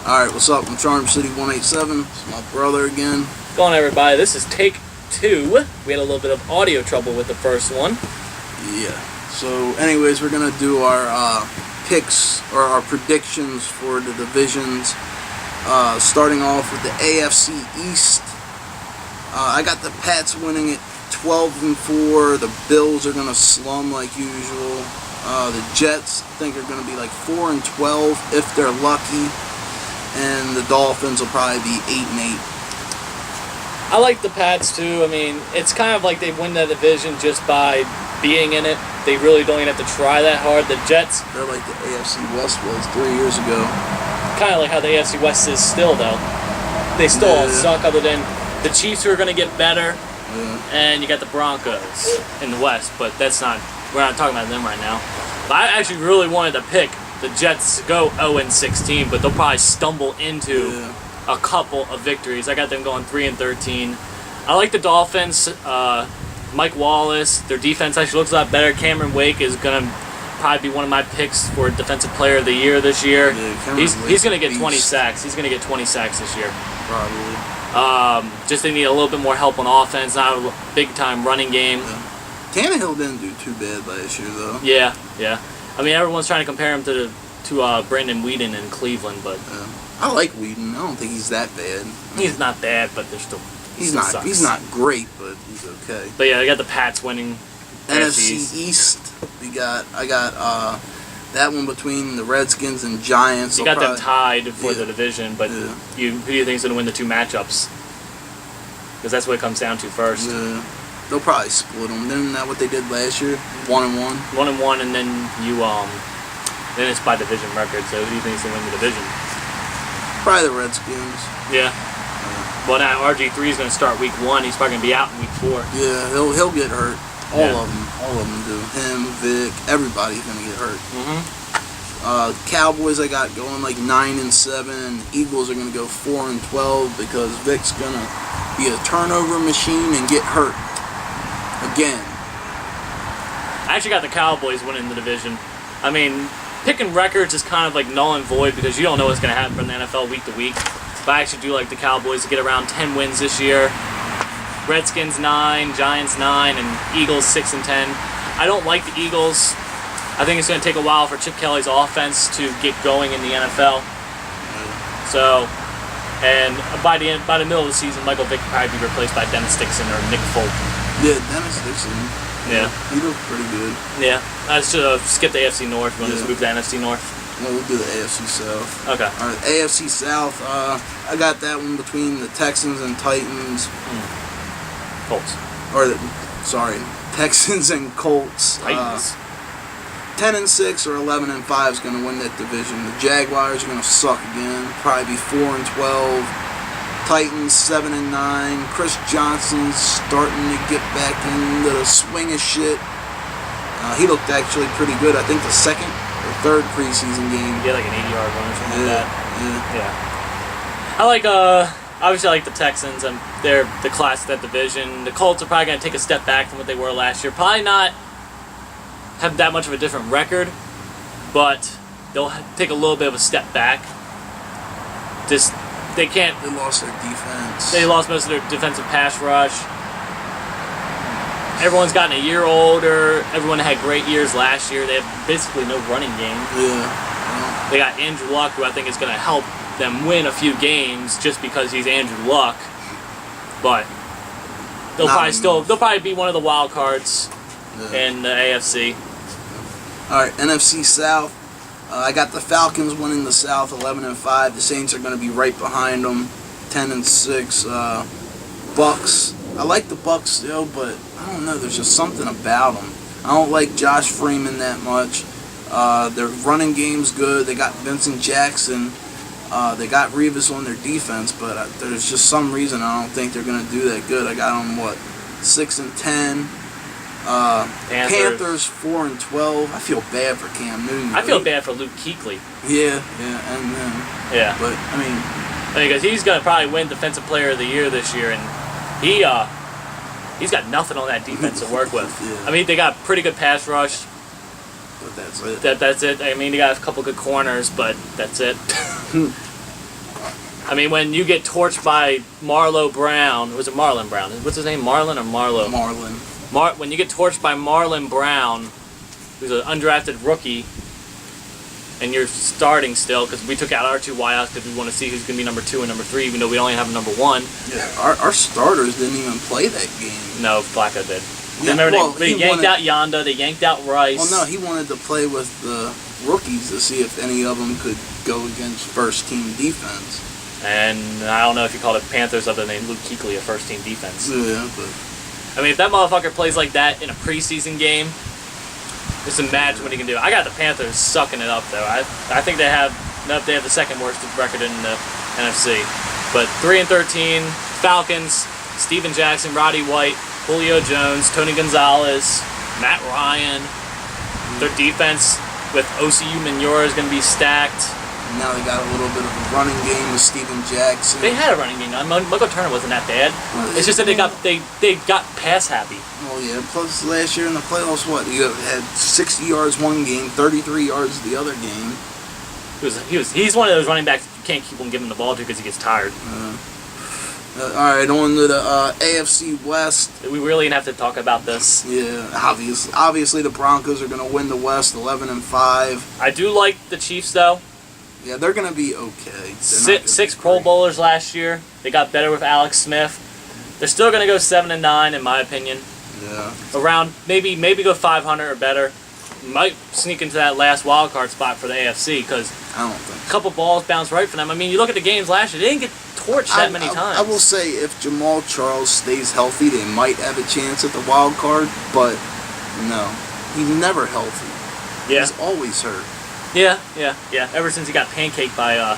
Alright, what's up? I'm Charm City 187. It's my brother again. What's going on, everybody? This is take 2. We had a little bit of audio trouble with the first one. Yeah. So, anyways, we're going to do our picks, or our predictions for the divisions. Starting off with the AFC East. I got the Pats winning it 12-4. The Bills are going to slum like usual. The Jets, I think, are going to be like 4-12 if they're lucky. And the Dolphins will probably be 8-8. I like the Pats too. I mean, it's kind of like they win the division just by being in it. They really don't even have to try that hard. The Jets, they're like the AFC West was 3 years ago. Kind of like how the AFC West is still, though. They still all suck, other than the Chiefs, who are going to get better, and you got the Broncos in the West. But we're not talking about them right now. But I actually really wanted to pick the Jets to go 0-16, but they'll probably stumble into a couple of victories. I got them going 3-13. I like the Dolphins. Mike Wallace, their defense actually looks a lot better. Cameron Wake is going to probably be one of my picks for Defensive Player of the Year this year. Yeah, he's going to get 20 sacks. He's going to get 20 sacks this year. Probably. Just they need a little bit more help on offense, not a big-time running game. Yeah. Tannehill didn't do too bad last year, though. Yeah. I mean, everyone's trying to compare him to Brandon Whedon in Cleveland, but I like Whedon. I don't think he's that bad. He's not bad, but they're still he's not great, but he's okay. But yeah, I got the Pats winning. NFC East. I got that one between the Redskins and Giants. You got them tied for the division, but who do you think is going to win the two matchups? Because that's what it comes down to first. Yeah. They'll probably split them. Isn't that what they did last year? 1-1. 1-1, and then then it's by division record. So who do you think is going to win the division? Probably the Redskins. Yeah. Well, now RG3 is going to start week 1. He's probably going to be out in week 4. Yeah, he'll get hurt. All of them do. Him, Vic, everybody's going to get hurt. Cowboys I got going like 9-7, and Eagles are going to go 4-12 because Vic's going to be a turnover machine and get hurt again. I actually got the Cowboys winning the division. I mean, picking records is kind of like null and void because you don't know what's going to happen in the NFL week to week. But I actually do like the Cowboys to get around 10 wins this year. Redskins 9, Giants 9, and Eagles 6-10. I don't like the Eagles. I think it's going to take a while for Chip Kelly's offense to get going in the NFL. So, and by the middle of the season, Michael Vick will probably be replaced by Dennis Dixon or Nick Folk. Yeah, Dennis Dixon. Yeah. He looked pretty good. Yeah. I should skip the AFC North. You want to just move to NFC North? No, we'll do the AFC South. Okay. All right, AFC South, I got that one between the Texans and Titans. Colts. Texans and Colts. Titans. 10-6 or 11-5 is going to win that division. The Jaguars are going to suck again. Probably be 4-12. Titans 7-9. Chris Johnson's starting to get back into the swing of shit. He looked actually pretty good. I think the second or third preseason game. Yeah, like an 80-yard run or something like that. Yeah. I like obviously I like the Texans. They're the class of that division. The Colts are probably going to take a step back from what they were last year. Probably not have that much of a different record, but they'll take a little bit of a step back. They lost their defense. They lost most of their defensive pass rush. Everyone's gotten a year older. Everyone had great years last year. They have basically no running game. Yeah. They got Andrew Luck, who I think is going to help them win a few games just because he's Andrew Luck. But they'll probably be one of the wild cards in the AFC. All right, NFC South. I got the Falcons winning the South 11-5. The Saints are going to be right behind them, 10-6. Bucks. I like the Bucks still, but I don't know. There's just something about them. I don't like Josh Freeman that much. Their running game's good. They got Vincent Jackson. They got Revis on their defense, but there's just some reason I don't think they're going to do that good. I got them 6-10. Panthers 4-12. I feel bad for Cam Newton. I feel bad for Luke Kuechly. Yeah, and then. Yeah. But I mean, because he's gonna probably win Defensive Player of the Year this year, and he's got nothing on that defense to work with. I mean, they got pretty good pass rush. But that's it. That's it. I mean, they got a couple good corners, but that's it. I mean, when you get torched by Marlo Brown, was it Marlon Brown? What's his name, Marlon or Marlo? Marlon. When you get torched by Marlon Brown, who's an undrafted rookie, and you're starting still, because we took out our 2 wideouts because we want to see who's going to be number 2 and number 3, even though we only have number 1. Yeah, our starters didn't even play that game. No, Flacco did. Yeah, Remember, they yanked out Yonda, they yanked out Rice. Well, no, he wanted to play with the rookies to see if any of them could go against first-team defense. And I don't know if you called it Panthers other than Luke Kuechly a first-team defense. Yeah, but... I mean, if that motherfucker plays like that in a preseason game, just imagine what he can do. I got the Panthers sucking it up, though. I think they have the second worst record in the NFC. But 3-13, Falcons, Steven Jackson, Roddy White, Julio Jones, Tony Gonzalez, Matt Ryan. Their defense with OCU Manura is going to be stacked. Now they got a little bit of a running game with Steven Jackson. They had a running game. Michael Turner wasn't that bad. Well, it's just that they got pass happy. Oh yeah. Plus last year in the playoffs, what you had 60 yards one game, 33 yards the other game. He's one of those running backs you can't keep on giving the ball to because he gets tired. All right, on to the AFC West. We really have to talk about this. Yeah, obviously the Broncos are going to win the West, 11-5. I do like the Chiefs though. Yeah, they're going to be okay. 6 Pro Bowlers last year. They got better with Alex Smith. They're still going to go 7-9 in my opinion. Yeah. Around maybe go 500 or better. Might sneak into that last wild card spot for the AFC because I don't think a couple balls bounced right for them. I mean, you look at the games last year; they didn't get torched that many times. I will say, if Jamal Charles stays healthy, they might have a chance at the wild card. But no, he's never healthy. Yeah, he's always hurt. Yeah. Ever since he got pancaked by our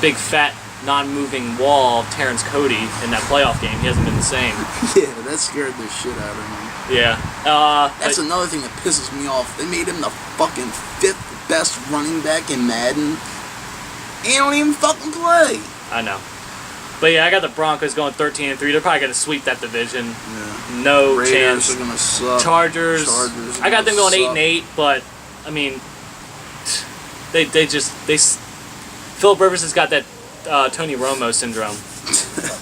big fat non-moving wall, Terrence Cody, in that playoff game, he hasn't been the same. Yeah, that scared the shit out of me. Yeah. That's another thing that pisses me off. They made him the fucking 5th best running back in Madden. He don't even fucking play. I know. But yeah, I got the Broncos going 13-3. They're probably going to sweep that division. Yeah. No Raiders chance. Are going to suck. Chargers I got them going 8-8, but I mean, Philip Rivers has got that Tony Romo syndrome.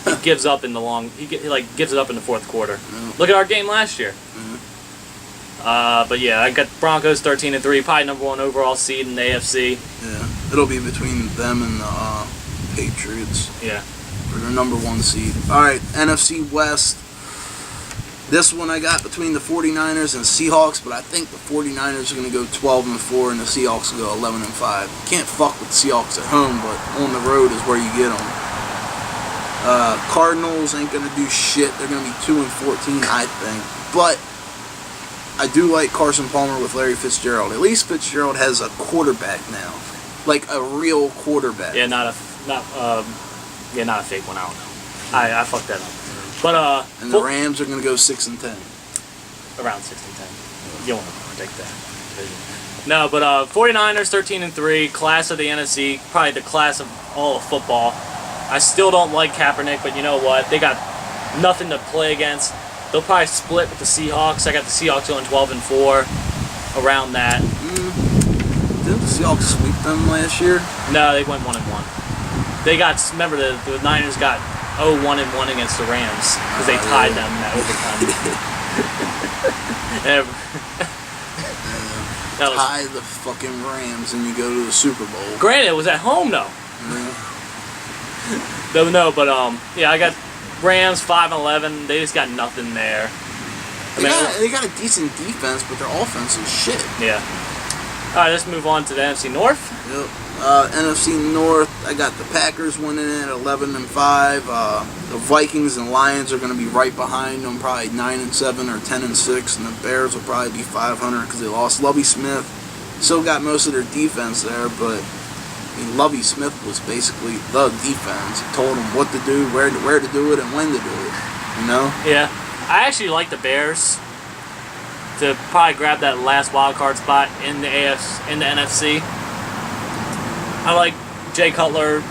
He gives up in the gives it up in the 4th quarter. Yeah. Look at our game last year. Mm-hmm. But yeah, I got Broncos 13-3, probably number 1 overall seed in the AFC. Yeah, it'll be between them and the Patriots. Yeah, for their number 1 seed. All right, NFC West. This one I got between the 49ers and Seahawks, but I think the 49ers are going to go 12-4 and the Seahawks will go 11-5. Can't fuck with the Seahawks at home, but on the road is where you get them. Cardinals ain't going to do shit. They're going to be 2-14, I think. But I do like Carson Palmer with Larry Fitzgerald. At least Fitzgerald has a quarterback now, like a real quarterback. Yeah, not a fake one. I don't know. I fucked that up. But and the Rams are going to go 6-10. Around 6-10. You don't want to predict that. No, but 49ers 13-3, class of the NFC, probably the class of all of football. I still don't like Kaepernick, but you know what? They got nothing to play against. They'll probably split with the Seahawks. I got the Seahawks going 12-4, around that. Didn't the Seahawks sweep them last year? No, they went 1-1. They got, remember the Niners got 1-1 against the Rams because they tied them in that overtime. Tie the fucking Rams and you go to the Super Bowl. Granted, it was at home though. Yeah. No, but yeah, I got Rams 5-11. They just got nothing there. They got a decent defense, but their offense is shit. Yeah. All right, let's move on to the NFC North. Yep. NFC North, I got the Packers winning it at 11-5. The Vikings and Lions are going to be right behind them, probably 9-7 or 10-6, and the Bears will probably be 500 because they lost Lovie Smith. Still got most of their defense there, but I mean, Lovie Smith was basically the defense. He told them what to do, where to do it, and when to do it. You know? Yeah. I actually like the Bears to probably grab that last wild card spot in the NFC. I like Jay Cutler.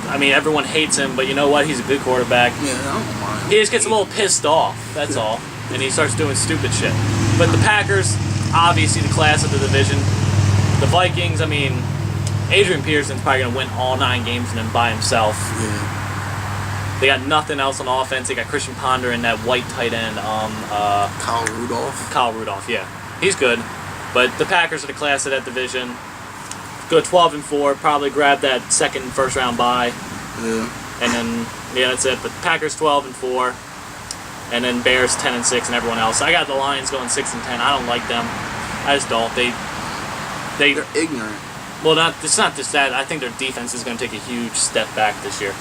I mean, everyone hates him, but you know what? He's a good quarterback. Yeah, I don't mind. He just gets a little pissed off, that's all. And he starts doing stupid shit. But the Packers, obviously the class of the division. The Vikings, I mean, Adrian Peterson's probably going to win all 9 games and then by himself. Yeah. They got nothing else on offense. They got Christian Ponder and that white tight end. Kyle Rudolph. Kyle Rudolph, yeah. He's good. But the Packers are the class of that division. Go 12-4, probably grab that second first round bye. Yeah. And then, yeah, that's it. But Packers 12-4. And then Bears 10-6 and everyone else. I got the Lions going 6-10. I don't like them. I just don't. They're ignorant. Well, it's not just that. I think their defense is going to take a huge step back this year.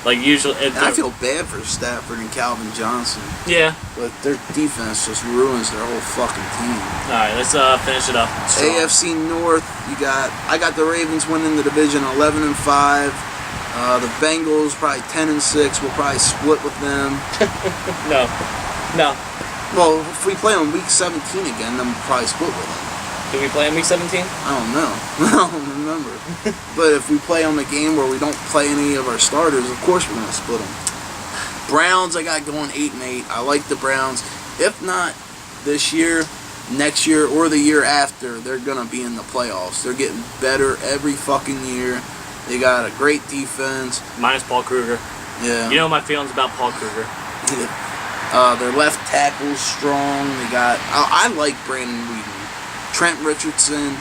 Like usually, I feel bad for Stafford and Calvin Johnson. Yeah. But their defense just ruins their whole fucking team. All right, let's finish it up. Strong. AFC North, I got the Ravens winning the division 11-5. The Bengals probably 10-6. We'll probably split with them. No. Well, if we play on week 17 again, then we'll probably split with them. Do we play in week 17? I don't know. I don't remember. But if we play on the game where we don't play any of our starters, of course we're going to split them. Browns, I got going 8-8. I like the Browns. If not this year, next year, or the year after, they're going to be in the playoffs. They're getting better every fucking year. They got a great defense. Minus Paul Kruger. Yeah. You know my feelings about Paul Kruger. Their left tackle's strong. I like Brandon Whedon. Trent Richardson,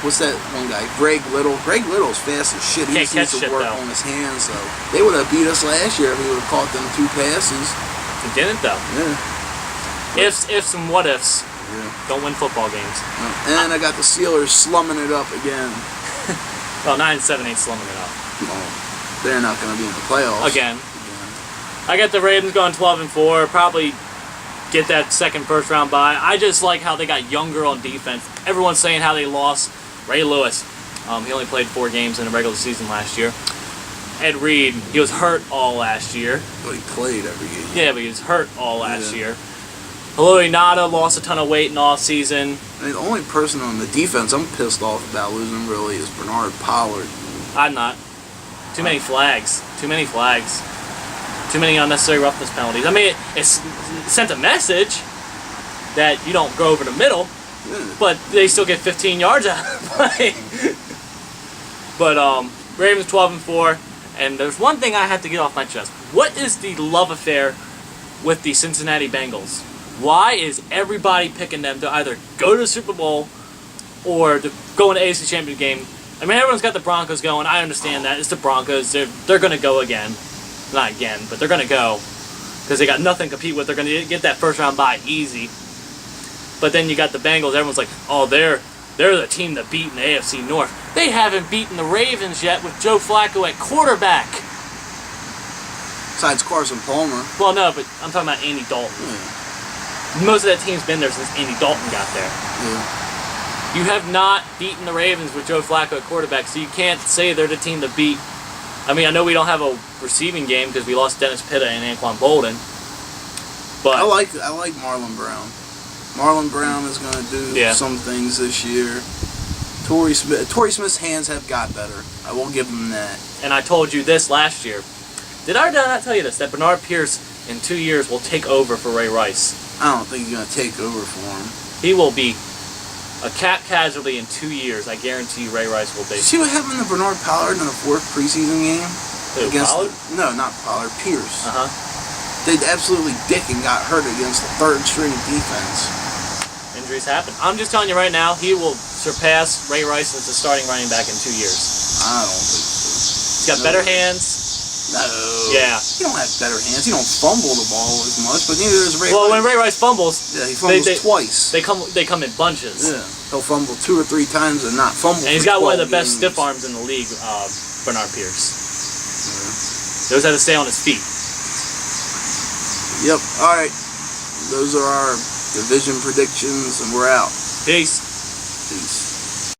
what's that one guy? Greg Little. Greg Little's fast as shit. He just needs to work on his hands, though. They would have beat us last year if we would have caught them 2 passes. They didn't, though. Yeah. Ifs and what ifs. Yeah. Don't win football games. And I got the Steelers slumming it up again. Well, 9-7 ain't slumming it up. Well, they're not going to be in the playoffs. Again. I got the Ravens going 12-4. Probably get that second first round bye. I just like how they got younger on defense. Everyone's saying how they lost Ray Lewis. He only played 4 games in the regular season last year. Ed Reed, he was hurt all last year. But he played every game. Yeah, but he was hurt all last year. Haloti Ngata lost a ton of weight in off season. I mean, the only person on the defense I'm pissed off about losing really is Bernard Pollard. I'm not. Too many flags. Too many unnecessary roughness penalties. I mean, it sent a message that you don't go over the middle, but they still get 15 yards out of play. But Ravens 12-4, and there's one thing I have to get off my chest. What is the love affair with the Cincinnati Bengals? Why is everybody picking them to either go to the Super Bowl or to go in the AFC Championship game? I mean, everyone's got the Broncos going. I understand that. It's the Broncos. They're going to go again. Not again, but they're going to go because they got nothing to compete with. They're going to get that first round bye easy. But then you got the Bengals. Everyone's like, oh, they're the team that beat in the AFC North. They haven't beaten the Ravens yet with Joe Flacco at quarterback. Besides Carson Palmer. Well, no, but I'm talking about Andy Dalton. Yeah. Most of that team's been there since Andy Dalton got there. Yeah. You have not beaten the Ravens with Joe Flacco at quarterback, so you can't say they're the team to beat. I mean, I know we don't have a receiving game because we lost Dennis Pitta and Anquan Bolden. But I like Marlon Brown. Marlon Brown is going to do some things this year. Torrey Smith's hands have got better. I will give him that. And I told you this last year. Did I not tell you this? That Bernard Pierce in 2 years will take over for Ray Rice. I don't think he's going to take over for him. He will be a cap casualty in 2 years. I guarantee Ray Rice will be. See what happened to Bernard Pollard in the 4th preseason game? Who, Pollard? No, not Pollard. Pierce. Uh-huh. They absolutely dick and got hurt against the 3rd-string defense. Injuries happen. I'm just telling you right now, he will surpass Ray Rice as the starting running back in 2 years. I don't think so. He's got better hands. No. Yeah. He don't have better hands. He don't fumble the ball as much, but neither does Ray Rice. Well, when Ray Rice fumbles, he fumbles twice. They come in bunches. Yeah. He'll fumble 2 or 3 times and not fumble. And he's got one of the best stiff arms in the league, Bernard Pierce. Knows how to stay on his feet. Yep. All right. Those are our division predictions, and we're out. Peace. Peace.